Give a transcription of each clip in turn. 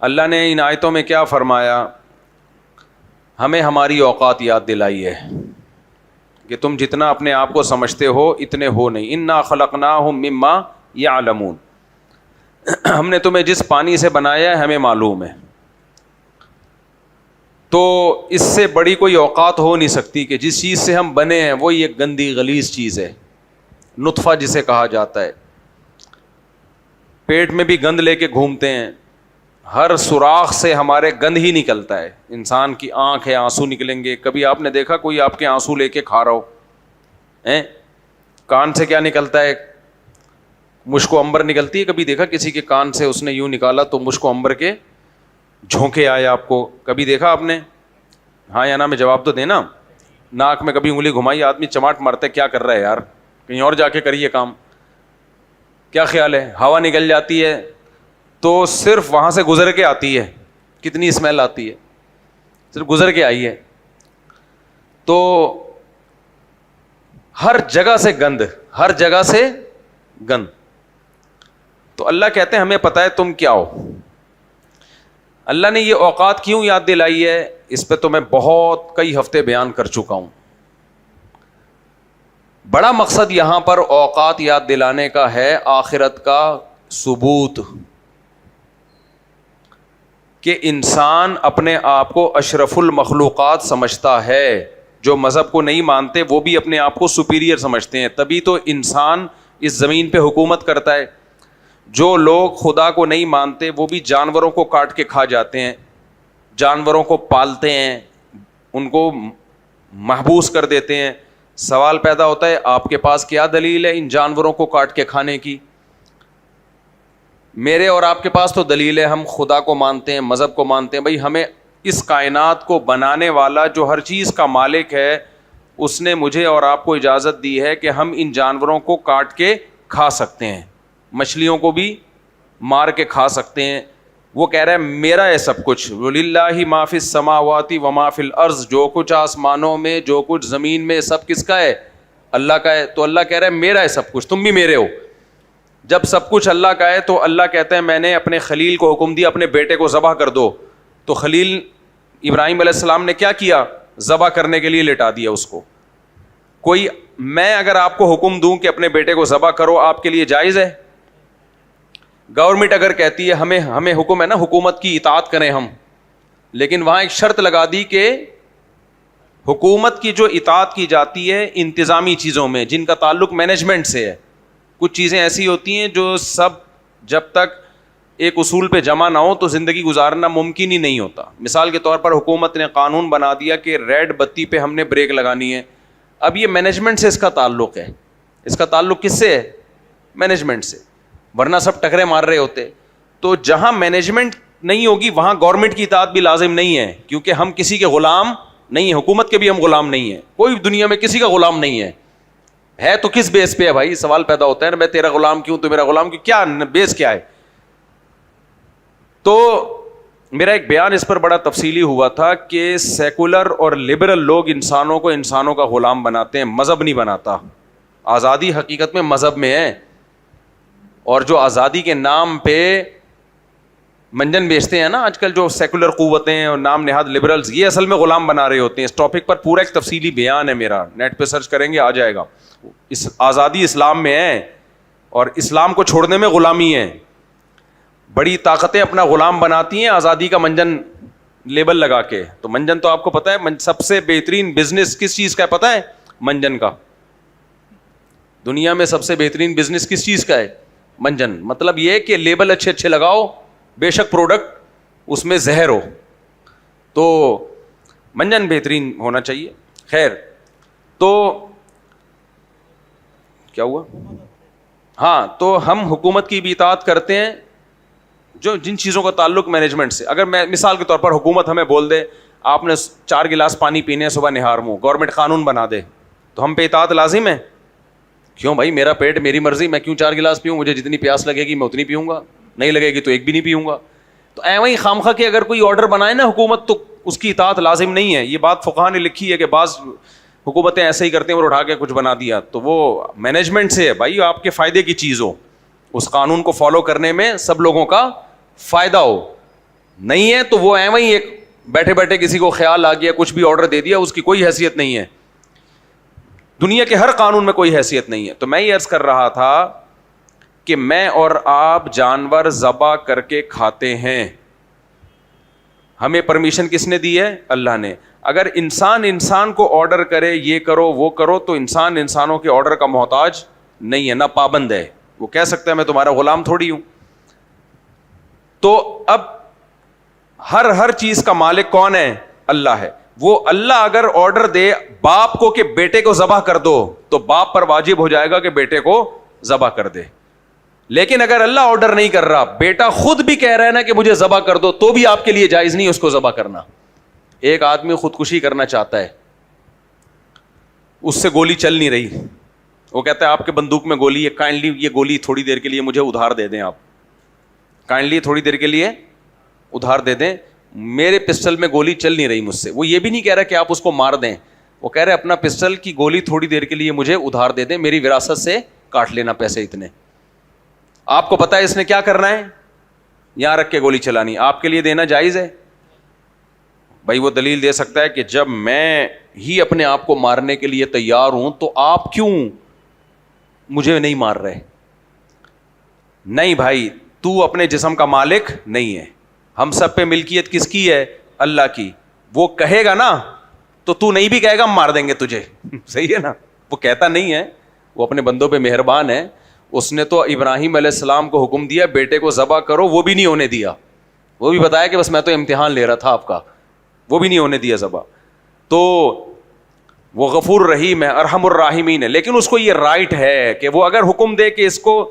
اللہ نے ان آیتوں میں کیا فرمایا؟ ہمیں ہماری اوقات یاد دلائی ہے کہ تم جتنا اپنے آپ کو سمجھتے ہو اتنے ہو نہیں. انا خلقناہم مما یعلمون. ہم نے تمہیں جس پانی سے بنایا ہے ہمیں معلوم ہے. تو اس سے بڑی کوئی اوقات ہو نہیں سکتی کہ جس چیز سے ہم بنے ہیں وہ ایک گندی غلیظ چیز ہے. نطفہ جسے کہا جاتا ہے, پیٹ میں بھی گند لے کے گھومتے ہیں, ہر سوراخ سے ہمارے گند ہی نکلتا ہے. انسان کی آنکھ ہے, آنسو نکلیں گے. کبھی آپ نے دیکھا کوئی آپ کے آنسو لے کے کھا رہا ہو؟ کان سے کیا نکلتا ہے؟ مشک و عنبر نکلتی ہے. کبھی دیکھا کسی کے کان سے اس نے یوں نکالا تو مشک و عنبر کے جھونکے آئے آپ کو؟ کبھی دیکھا آپ نے؟ ہاں یا نا میں جواب تو دینا. ناک میں کبھی انگلی گھمائی, آدمی چماٹ مارتا ہے, کیا کر رہا ہے یار, کہیں اور جا کے کریے کام. کیا خیال ہے؟ ہوا نکل جاتی ہے تو صرف وہاں سے گزر کے آتی ہے. کتنی اسمیل آتی ہے, صرف گزر کے آئی ہے. تو ہر جگہ سے گند, ہر جگہ سے گند. تو اللہ کہتے ہیں ہمیں پتہ ہے تم کیا ہو. اللہ نے یہ اوقات کیوں یاد دلائی ہے, اس پہ تو میں بہت کئی ہفتے بیان کر چکا ہوں. بڑا مقصد یہاں پر اوقات یاد دلانے کا ہے آخرت کا ثبوت, کہ انسان اپنے آپ کو اشرف المخلوقات سمجھتا ہے. جو مذہب کو نہیں مانتے وہ بھی اپنے آپ کو سپیریئر سمجھتے ہیں, تبھی تو انسان اس زمین پہ حکومت کرتا ہے. جو لوگ خدا کو نہیں مانتے وہ بھی جانوروں کو کاٹ کے کھا جاتے ہیں, جانوروں کو پالتے ہیں, ان کو محبوس کر دیتے ہیں. سوال پیدا ہوتا ہے آپ کے پاس کیا دلیل ہے ان جانوروں کو کاٹ کے کھانے کی؟ میرے اور آپ کے پاس تو دلیل ہے, ہم خدا کو مانتے ہیں, مذہب کو مانتے ہیں. بھائی ہمیں اس کائنات کو بنانے والا جو ہر چیز کا مالک ہے اس نے مجھے اور آپ کو اجازت دی ہے کہ ہم ان جانوروں کو کاٹ کے کھا سکتے ہیں, مچھلیوں کو بھی مار کے کھا سکتے ہیں. وہ کہہ رہا ہے میرا ہے سب کچھ, وَلِلَّهِ مَا فِي السَّمَاوَاتِ وَمَا فِي الْأَرْضِ. جو کچھ آسمانوں میں جو کچھ زمین میں سب کس کا ہے؟ اللہ کا ہے. تو اللہ کہہ رہا ہے میرا ہے سب کچھ, تم بھی میرے ہو. جب سب کچھ اللہ کا ہے تو اللہ کہتے ہیں میں نے اپنے خلیل کو حکم دیا اپنے بیٹے کو ذبح کر دو. تو خلیل ابراہیم علیہ السلام نے کیا کیا؟ ذبح کرنے کے لیے لٹا دیا اس کو. کوئی میں اگر آپ کو حکم دوں کہ اپنے بیٹے کو ذبح کرو, آپ کے لیے جائز ہے؟ گورنمنٹ اگر کہتی ہے ہمیں حکم ہے نا حکومت کی اطاعت کریں ہم, لیکن وہاں ایک شرط لگا دی کہ حکومت کی جو اطاعت کی جاتی ہے انتظامی چیزوں میں جن کا تعلق مینجمنٹ سے ہے. کچھ چیزیں ایسی ہوتی ہیں جو سب جب تک ایک اصول پہ جمع نہ ہو تو زندگی گزارنا ممکن ہی نہیں ہوتا. مثال کے طور پر حکومت نے قانون بنا دیا کہ ریڈ بتی پہ ہم نے بریک لگانی ہے. اب یہ مینجمنٹ سے اس کا تعلق ہے. اس کا تعلق کس سے ہے؟ مینجمنٹ سے, ورنہ سب ٹکرے مار رہے ہوتے. تو جہاں مینجمنٹ نہیں ہوگی وہاں گورنمنٹ کی اطاعت بھی لازم نہیں ہے, کیونکہ ہم کسی کے غلام نہیں ہیں, حکومت کے بھی ہم غلام نہیں ہیں. کوئی دنیا میں کسی کا غلام نہیں ہے. ہے تو کس بیس پہ ہے بھائی؟ سوال پیدا ہوتا ہے نا, میں تیرا غلام کیوں, تو میرا غلام کیوں, کیا بیس کیا ہے؟ تو میرا ایک بیان اس پر بڑا تفصیلی ہوا تھا کہ سیکولر اور لبرل لوگ انسانوں کو انسانوں کا غلام بناتے ہیں, مذہب نہیں بناتا. آزادی حقیقت میں مذہب میں ہے, اور جو آزادی کے نام پہ منجن بیچتے ہیں نا آج کل جو سیکولر قوتیں اور نام نہاد لبرلز, یہ اصل میں غلام بنا رہے ہوتے ہیں. اس ٹاپک پر پورا ایک تفصیلی بیان ہے میرا, نیٹ پہ سرچ کریں گے آ جائے گا. اس آزادی اسلام میں ہے اور اسلام کو چھوڑنے میں غلامی ہے. بڑی طاقتیں اپنا غلام بناتی ہیں آزادی کا منجن لیبل لگا کے. تو منجن تو آپ کو پتہ ہے سب سے بہترین بزنس کس چیز کا ہے پتہ ہے؟ منجن کا. دنیا میں سب سے بہترین بزنس کس چیز کا ہے؟ منجن. مطلب یہ کہ لیبل اچھے اچھے لگاؤ, بے شک پروڈکٹ اس میں زہر ہو, تو منجن بہترین ہونا چاہیے. خیر, تو کیا ہوا؟ ہاں, تو ہم حکومت کی بھی اطاعت کرتے ہیں جو جن چیزوں کا تعلق مینجمنٹ سے. اگر میں مثال کے طور پر حکومت ہمیں بول دے آپ نے 4 گلاس پانی پینے ہیں صبح نہار منہ, گورنمنٹ قانون بنا دے, تو ہم پہ اطاعت لازم ہے. کیوں بھائی؟ میرا پیٹ میری مرضی, میں کیوں 4 گلاس پیوں, مجھے جتنی پیاس لگے گی میں اتنی پیوں گا, نہیں لگے گی تو ایک بھی نہیں پیوں گا. تو وہی خامخواہ کہ اگر کوئی آرڈر بنائے نا حکومت تو اس کی اطاعت لازم نہیں ہے. یہ بات فقہاء نے لکھی ہے کہ بعض حکومتیں ایسے ہی کرتے ہیں, وہ اٹھا کے کچھ بنا دیا, تو وہ مینجمنٹ سے ہے بھائی, آپ کے فائدے کی چیز ہو, اس قانون کو فالو کرنے میں سب لوگوں کا فائدہ ہو. نہیں ہے تو وہ ایویں ہی ایک بیٹھے بیٹھے کسی کو خیال آ گیا, کچھ بھی آرڈر دے دیا, اس کی کوئی حیثیت نہیں ہے, دنیا کے ہر قانون میں کوئی حیثیت نہیں ہے. تو میں یہ عرض کر رہا تھا کہ میں اور آپ جانور ذبح کر کے کھاتے ہیں, ہمیں پرمیشن کس نے دی ہے؟ اللہ نے. اگر انسان کو آرڈر کرے یہ کرو وہ کرو تو انسان انسانوں کے آرڈر کا محتاج نہیں ہے, نہ پابند ہے. وہ کہہ سکتا ہے میں تمہارا غلام تھوڑی ہوں. تو اب ہر چیز کا مالک کون ہے؟ اللہ ہے. وہ اللہ اگر آرڈر دے باپ کو کہ بیٹے کو ذبح کر دو تو باپ پر واجب ہو جائے گا کہ بیٹے کو ذبح کر دے. لیکن اگر اللہ آرڈر نہیں کر رہا, بیٹا خود بھی کہہ رہا ہے نا کہ مجھے ذبح کر دو, تو بھی آپ کے لیے جائز نہیں اس کو ذبح کرنا. ایک آدمی خودکشی کرنا چاہتا ہے, اس سے گولی چل نہیں رہی, وہ کہتا ہے آپ کے بندوق میں گولی ہے, کائنڈلی یہ گولی تھوڑی دیر کے لیے مجھے ادھار دے دیں, آپ کائنڈلی تھوڑی دیر کے لیے ادھار دے دیں, میرے پسٹل میں گولی چل نہیں رہی مجھ سے. وہ یہ بھی نہیں کہہ رہا کہ آپ اس کو مار دیں, وہ کہہ رہے اپنا پسٹل کی گولی تھوڑی دیر کے لیے مجھے ادھار دے دیں, میری وراثت سے کاٹ لینا پیسے اتنے. آپ کو پتا ہے اس نے کیا کرنا ہے؟ یہاں رکھ کے گولی چلانی. آپ کے لیے دینا جائز ہے؟ بھائی وہ دلیل دے سکتا ہے کہ جب میں ہی اپنے آپ کو مارنے کے لیے تیار ہوں تو آپ کیوں مجھے نہیں مار رہے؟ نہیں بھائی, تو اپنے جسم کا مالک نہیں ہے, ہم سب پہ ملکیت کس کی ہے؟ اللہ کی. وہ کہے گا نا تو تو نہیں بھی کہے گا ہم مار دیں گے تجھے, صحیح ہے نا. وہ کہتا نہیں ہے, وہ اپنے بندوں پہ مہربان ہے. اس نے تو ابراہیم علیہ السلام کو حکم دیا بیٹے کو ذبح کرو, وہ بھی نہیں ہونے دیا. وہ بھی بتایا کہ بس میں تو امتحان لے رہا تھا آپ کا, وہ بھی نہیں ہونے دیا ذبح. تو وہ غفور رحیم ہے, ارحم الراحمین ہے. لیکن اس کو یہ رائٹ ہے کہ وہ اگر حکم دے کہ اس کو,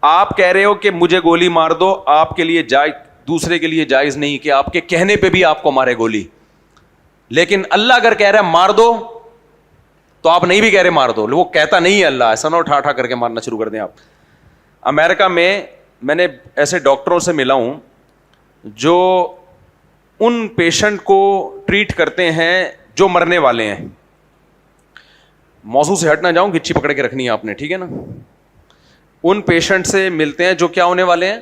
آپ کہہ رہے ہو کہ مجھے گولی مار دو, آپ کے لیے جائز, دوسرے کے لیے جائز نہیں کہ آپ کے کہنے پہ بھی آپ کو مارے گولی. لیکن اللہ اگر کہہ رہا ہے مار دو تو آپ نہیں بھی کہہ رہے مار دو. وہ کہتا نہیں ہے اللہ, ایسا نہ اٹھا کر کے مارنا شروع کر دیں آپ. امریکہ میں نے ایسے ڈاکٹروں سے ملا ہوں جو ان پیشنٹ کو ٹریٹ کرتے ہیں جو مرنے والے ہیں. موضوع سے ہٹ نہ جاؤں, گچی پکڑ کے رکھنی ہے آپ نے, ٹھیک ہے نا. ان پیشنٹ سے ملتے ہیں جو کیا ہونے والے ہیں.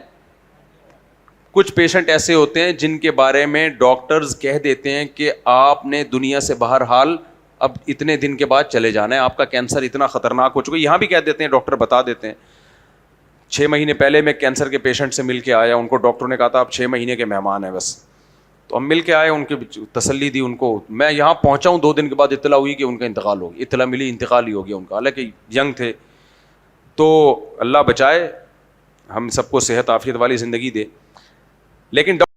کچھ پیشنٹ ایسے ہوتے ہیں جن کے بارے میں ڈاکٹرز کہہ دیتے ہیں کہ آپ نے دنیا سے بہرحال اب اتنے دن کے بعد چلے جانا ہے, آپ کا کینسر اتنا خطرناک ہو چکا ہے. یہاں بھی کہہ دیتے ہیں, ڈاکٹر بتا دیتے ہیں. 6 مہینے پہلے میں کینسر کے پیشنٹ سے مل کے آیا, ان کو ڈاکٹر نے کہا تھا آپ 6 مہینے کے مہمان ہیں بس. تو ہم مل کے آئے, ان کی تسلی دی ان کو. میں یہاں پہنچا ہوں 2 دن کے بعد اطلاع ہوئی کہ ان کا انتقال ہو گیا. اطلاع ملی انتقال ہی ہو گیا ان کا, حالانکہ ینگ تھے. تو اللہ بچائے, ہم سب کو صحت عافیت والی زندگی دے. لیکن